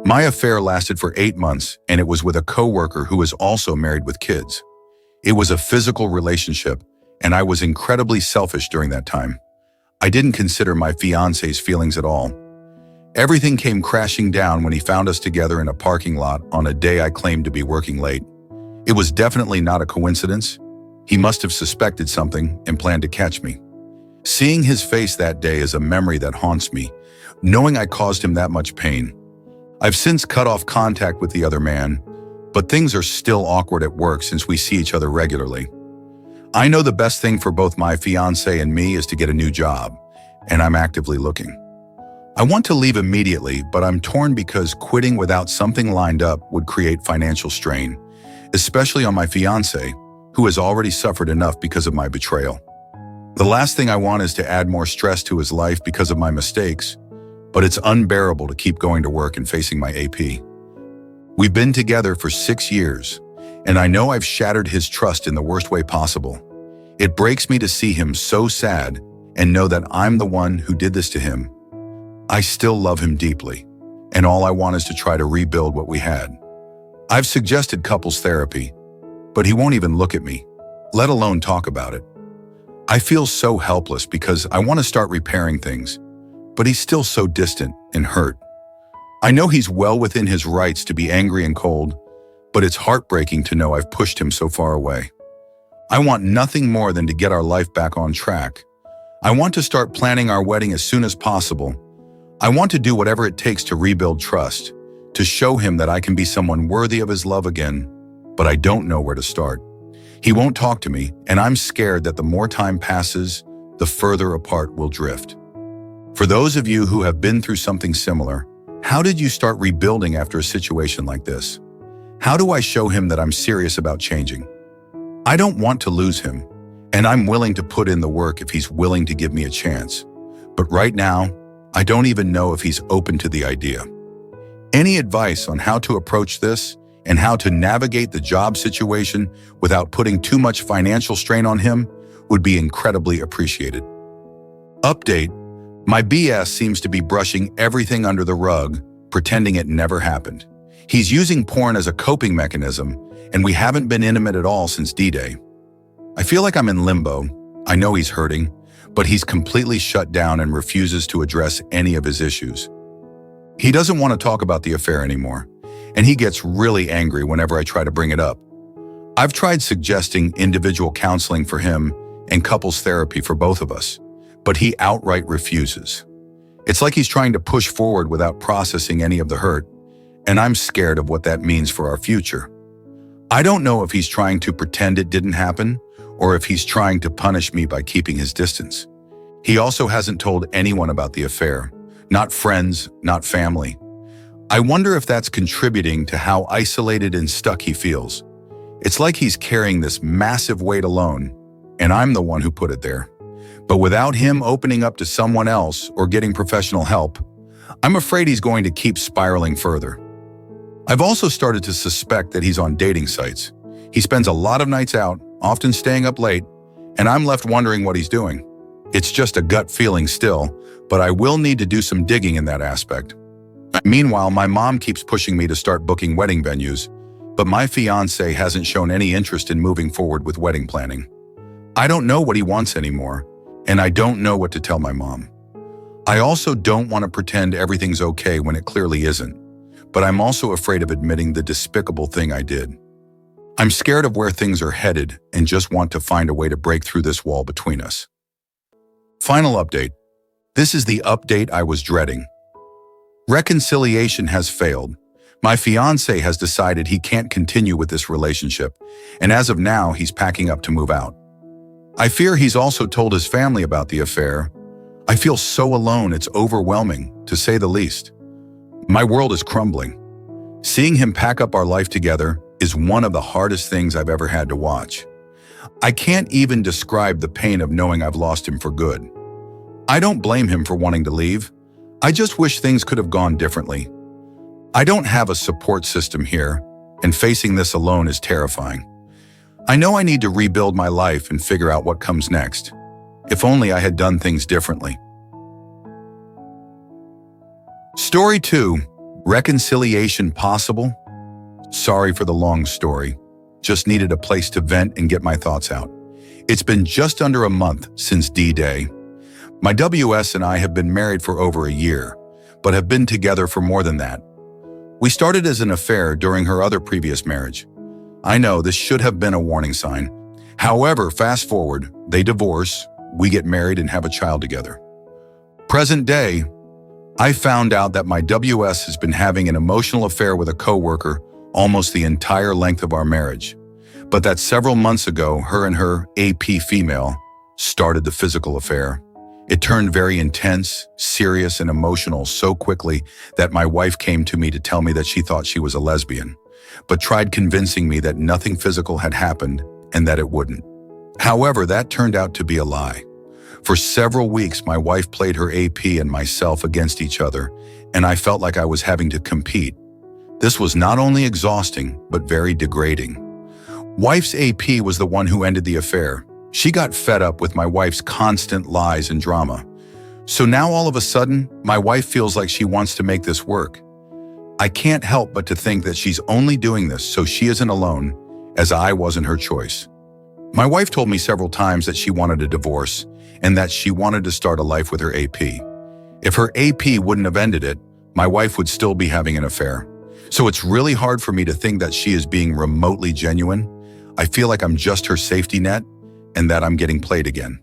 My affair lasted for 8 months, and it was with a coworker who was also married with kids. It was a physical relationship, and I was incredibly selfish during that time. I didn't consider my fiance's feelings at all. Everything came crashing down when he found us together in a parking lot on a day I claimed to be working late. It was definitely not a coincidence. He must have suspected something and planned to catch me. Seeing his face that day is a memory that haunts me, knowing I caused him that much pain. I've since cut off contact with the other man, but things are still awkward at work since we see each other regularly. I know the best thing for both my fiance and me is to get a new job, and I'm actively looking. I want to leave immediately, but I'm torn because quitting without something lined up would create financial strain, especially on my fiance, who has already suffered enough because of my betrayal. The last thing I want is to add more stress to his life because of my mistakes, but it's unbearable to keep going to work and facing my AP. We've been together for 6 years, and I know I've shattered his trust in the worst way possible. It breaks me to see him so sad and know that I'm the one who did this to him. I still love him deeply, and all I want is to try to rebuild what we had. I've suggested couples therapy, but he won't even look at me, let alone talk about it. I feel so helpless because I want to start repairing things, but he's still so distant and hurt. I know he's well within his rights to be angry and cold, but it's heartbreaking to know I've pushed him so far away. I want nothing more than to get our life back on track. I want to start planning our wedding as soon as possible. I want to do whatever it takes to rebuild trust, to show him that I can be someone worthy of his love again, but I don't know where to start. He won't talk to me, and I'm scared that the more time passes, the further apart we'll drift. For those of you who have been through something similar, how did you start rebuilding after a situation like this? How do I show him that I'm serious about changing? I don't want to lose him, and I'm willing to put in the work if he's willing to give me a chance. But right now, I don't even know if he's open to the idea. Any advice on how to approach this and how to navigate the job situation without putting too much financial strain on him would be incredibly appreciated. Update: my BS seems to be brushing everything under the rug, pretending it never happened. He's using porn as a coping mechanism, and we haven't been intimate at all since D-Day. I feel like I'm in limbo. I know he's hurting, but he's completely shut down and refuses to address any of his issues. He doesn't want to talk about the affair anymore, and he gets really angry whenever I try to bring it up. I've tried suggesting individual counseling for him and couples therapy for both of us, but he outright refuses. It's like he's trying to push forward without processing any of the hurt, and I'm scared of what that means for our future. I don't know if he's trying to pretend it didn't happen or if he's trying to punish me by keeping his distance. He also hasn't told anyone about the affair, not friends, not family. I wonder if that's contributing to how isolated and stuck he feels. It's like he's carrying this massive weight alone, and I'm the one who put it there. But without him opening up to someone else or getting professional help, I'm afraid he's going to keep spiraling further. I've also started to suspect that he's on dating sites. He spends a lot of nights out, often staying up late, and I'm left wondering what he's doing. It's just a gut feeling still, but I will need to do some digging in that aspect. Meanwhile, my mom keeps pushing me to start booking wedding venues, but my fiancé hasn't shown any interest in moving forward with wedding planning. I don't know what he wants anymore, and I don't know what to tell my mom. I also don't want to pretend everything's okay when it clearly isn't, but I'm also afraid of admitting the despicable thing I did. I'm scared of where things are headed and just want to find a way to break through this wall between us. Final update. This is the update I was dreading. Reconciliation has failed. My fiancé has decided he can't continue with this relationship, and as of now, he's packing up to move out. I fear he's also told his family about the affair. I feel so alone, it's overwhelming, to say the least. My world is crumbling. Seeing him pack up our life together is one of the hardest things I've ever had to watch. I can't even describe the pain of knowing I've lost him for good. I don't blame him for wanting to leave. I just wish things could have gone differently. I don't have a support system here, and facing this alone is terrifying. I know I need to rebuild my life and figure out what comes next. If only I had done things differently. Story 2. Reconciliation possible? Sorry for the long story. Just needed a place to vent and get my thoughts out. It's been just under a month since D-Day. My WS and I have been married for over a year, but have been together for more than that. We started as an affair during her other previous marriage. I know this should have been a warning sign. However, fast forward, they divorce, we get married and have a child together. Present day, I found out that my WS has been having an emotional affair with a coworker almost the entire length of our marriage, but that several months ago, her and her AP female started the physical affair. It turned very intense, serious, and emotional so quickly that my wife came to me to tell me that she thought she was a lesbian, but tried convincing me that nothing physical had happened and that it wouldn't. However, that turned out to be a lie. For several weeks, my wife played her AP and myself against each other, and I felt like I was having to compete. This was not only exhausting, but very degrading. Wife's AP was the one who ended the affair. She got fed up with my wife's constant lies and drama. So now all of a sudden, my wife feels like she wants to make this work. I can't help but to think that she's only doing this so she isn't alone, as I wasn't her choice. My wife told me several times that she wanted a divorce and that she wanted to start a life with her AP. If her AP wouldn't have ended it, my wife would still be having an affair. So it's really hard for me to think that she is being remotely genuine. I feel like I'm just her safety net and that I'm getting played again.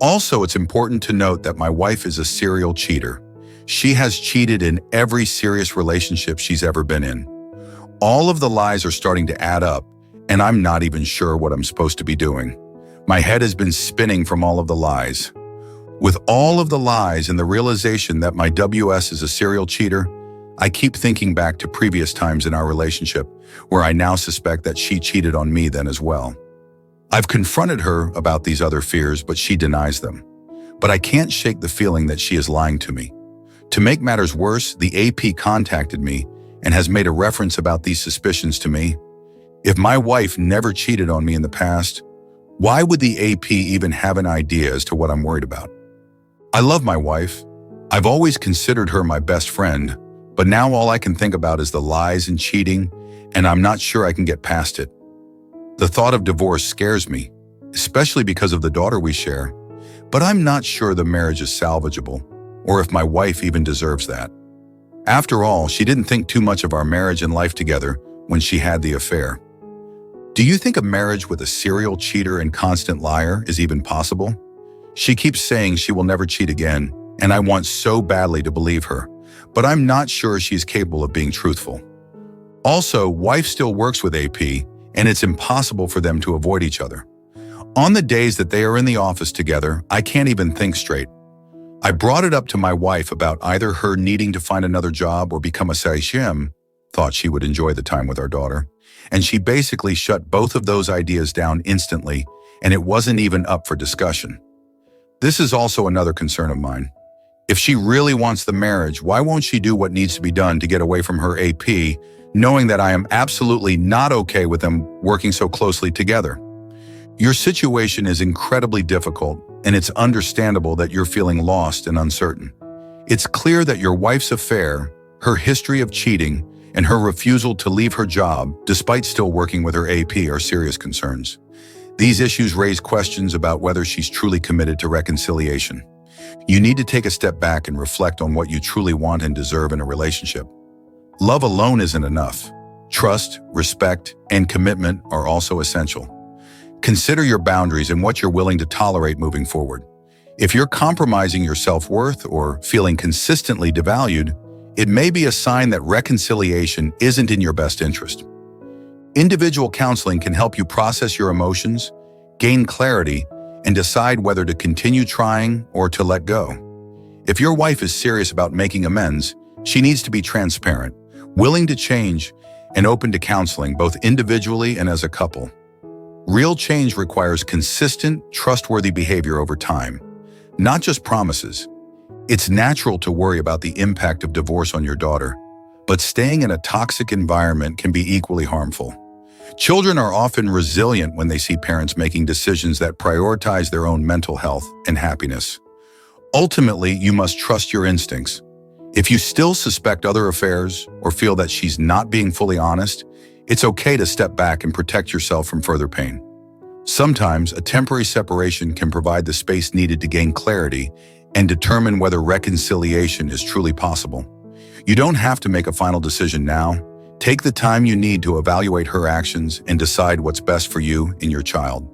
Also, it's important to note that my wife is a serial cheater. She has cheated in every serious relationship she's ever been in. All of the lies are starting to add up, and I'm not even sure what I'm supposed to be doing. My head has been spinning from all of the lies. With all of the lies and the realization that my WS is a serial cheater, I keep thinking back to previous times in our relationship where I now suspect that she cheated on me then as well. I've confronted her about these other fears, but she denies them. But I can't shake the feeling that she is lying to me. To make matters worse, the AP contacted me and has made a reference about these suspicions to me. If my wife never cheated on me in the past, why would the AP even have an idea as to what I'm worried about? I love my wife. I've always considered her my best friend, but now all I can think about is the lies and cheating, and I'm not sure I can get past it. The thought of divorce scares me, especially because of the daughter we share, but I'm not sure the marriage is salvageable, or if my wife even deserves that. After all, she didn't think too much of our marriage and life together when she had the affair. Do you think a marriage with a serial cheater and constant liar is even possible? She keeps saying she will never cheat again, and I want so badly to believe her, but I'm not sure she's capable of being truthful. Also, wife still works with AP, and it's impossible for them to avoid each other. On the days that they are in the office together, I can't even think straight. I brought it up to my wife about either her needing to find another job or become a sage, thought she would enjoy the time with our daughter, and she basically shut both of those ideas down instantly, and it wasn't even up for discussion. This is also another concern of mine. If she really wants the marriage, why won't she do what needs to be done to get away from her AP, knowing that I am absolutely not okay with them working so closely together? Your situation is incredibly difficult, and it's understandable that you're feeling lost and uncertain. It's clear that your wife's affair, her history of cheating, and her refusal to leave her job, despite still working with her AP, are serious concerns. These issues raise questions about whether she's truly committed to reconciliation. You need to take a step back and reflect on what you truly want and deserve in a relationship. Love alone isn't enough. Trust, respect, and commitment are also essential. Consider your boundaries and what you're willing to tolerate moving forward. If you're compromising your self-worth or feeling consistently devalued, it may be a sign that reconciliation isn't in your best interest. Individual counseling can help you process your emotions, gain clarity, and decide whether to continue trying or to let go. If your wife is serious about making amends, she needs to be transparent, willing to change, and open to counseling both individually and as a couple. Real change requires consistent, trustworthy behavior over time, not just promises. It's natural to worry about the impact of divorce on your daughter, but staying in a toxic environment can be equally harmful. Children are often resilient when they see parents making decisions that prioritize their own mental health and happiness. Ultimately, you must trust your instincts. If you still suspect other affairs or feel that she's not being fully honest, it's okay to step back and protect yourself from further pain. Sometimes a temporary separation can provide the space needed to gain clarity and determine whether reconciliation is truly possible. You don't have to make a final decision now. Take the time you need to evaluate her actions and decide what's best for you and your child.